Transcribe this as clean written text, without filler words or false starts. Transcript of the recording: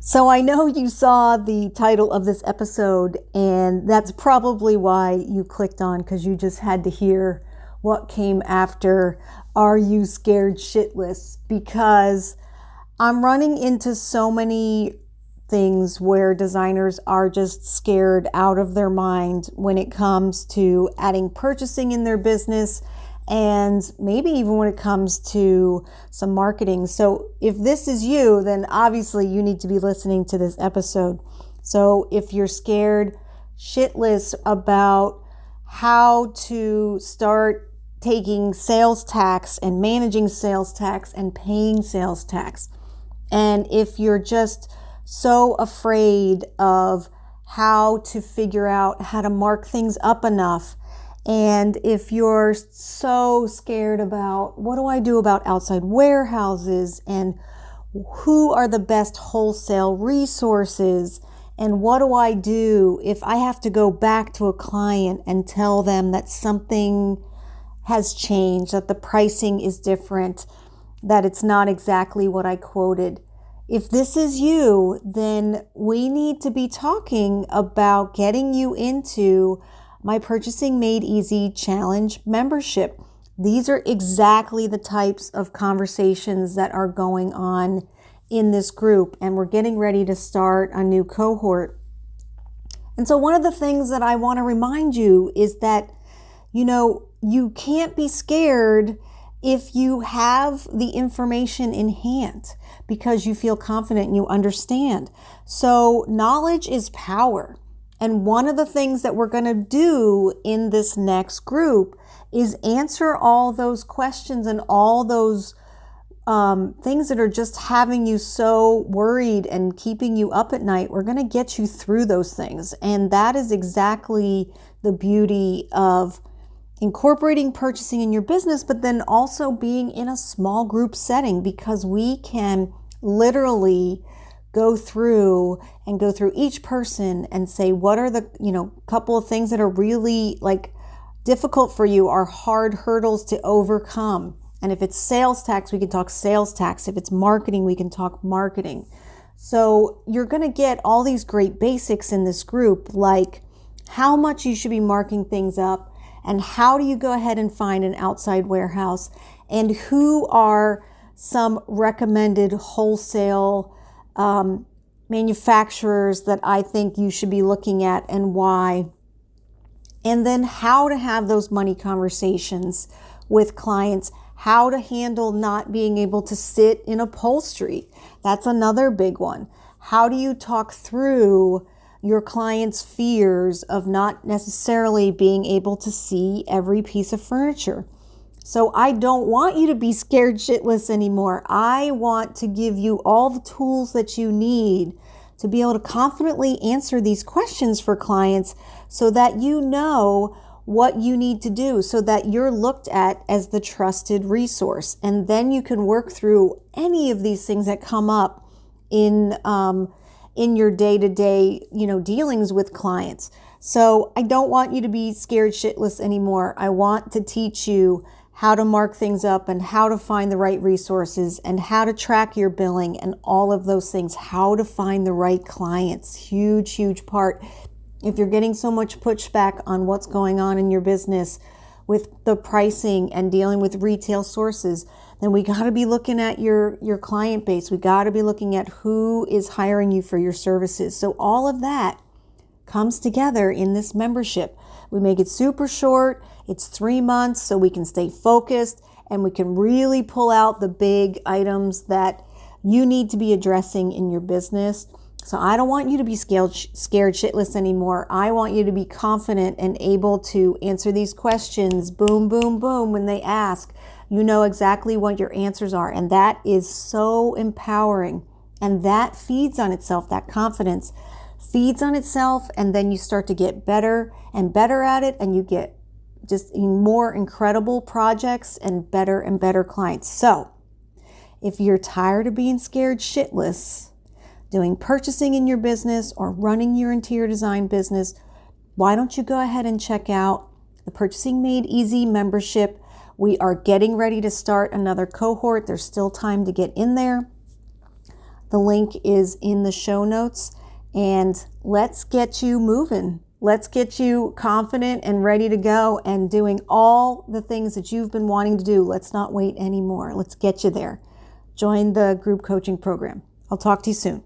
So I know you saw the title of this episode, and that's probably why you clicked on, because you just had to hear what came after. Are you scared shitless? Because I'm running into so many things where designers are just scared out of their mind when it comes to adding purchasing in their business, and maybe even when it comes to some marketing. So if this is you, then obviously you need to be listening to this episode. So if you're scared shitless about how to start taking sales tax and managing sales tax and paying sales tax, and if you're just so afraid of how to figure out how to mark things up enough, and if you're so scared about what do I do about outside warehouses, and who are the best wholesale resources, and what do I do if I have to go back to a client and tell them that something has changed, that the pricing is different, that it's not exactly what I quoted. If this is you, then we need to be talking about getting you into my Purchasing Made Easy Challenge membership. These are exactly the types of conversations that are going on in this group, and we're getting ready to start a new cohort. And so one of the things that I want to remind you is that, you can't be scared if you have the information in hand, because you feel confident and you understand. So knowledge is power. And one of the things that we're going to do in this next group is answer all those questions and all those things that are just having you so worried and keeping you up at night. We're going to get you through those things. And that is exactly the beauty of incorporating purchasing in your business, but then also being in a small group setting, because we can literally go through each person and say, what are the, couple of things that are really difficult for you, are hard hurdles to overcome. And if it's sales tax, we can talk sales tax. If it's marketing, we can talk marketing. So you're going to get all these great basics in this group, like how much you should be marking things up, and how do you go ahead and find an outside warehouse, and who are some recommended wholesale manufacturers that I think you should be looking at and why. And then how to have those money conversations with clients, how to handle not being able to sit in upholstery. That's another big one. How do you talk through your clients' fears of not necessarily being able to see every piece of furniture? So I don't want you to be scared shitless anymore. I want to give you all the tools that you need to be able to confidently answer these questions for clients, so that you know what you need to do, so that you're looked at as the trusted resource. And then you can work through any of these things that come up in your day-to-day, dealings with clients. So I don't want you to be scared shitless anymore. I want to teach you how to mark things up, and how to find the right resources, and how to track your billing, and all of those things, how to find the right clients. Huge, huge part. If you're getting so much pushback on what's going on in your business with the pricing and dealing with retail sources, then we got to be looking at your client base. We got to be looking at who is hiring you for your services. So all of that comes together in this membership. We make it super short. It's 3 months, so we can stay focused, and we can really pull out the big items that you need to be addressing in your business. So I don't want you to be scared shitless anymore. I want you to be confident and able to answer these questions, boom, boom, boom, when they ask. You know exactly what your answers are, and that is so empowering. And that feeds on itself. That confidence feeds on itself, and then you start to get better and better at it, and you get just more incredible projects and better clients. So if you're tired of being scared shitless, doing purchasing in your business or running your interior design business, why don't you go ahead and check out the Purchasing Made Easy membership. We are getting ready to start another cohort. There's still time to get in there. The link is in the show notes, and let's get you moving. Let's get you confident and ready to go and doing all the things that you've been wanting to do. Let's not wait anymore. Let's get you there. Join the group coaching program. I'll talk to you soon.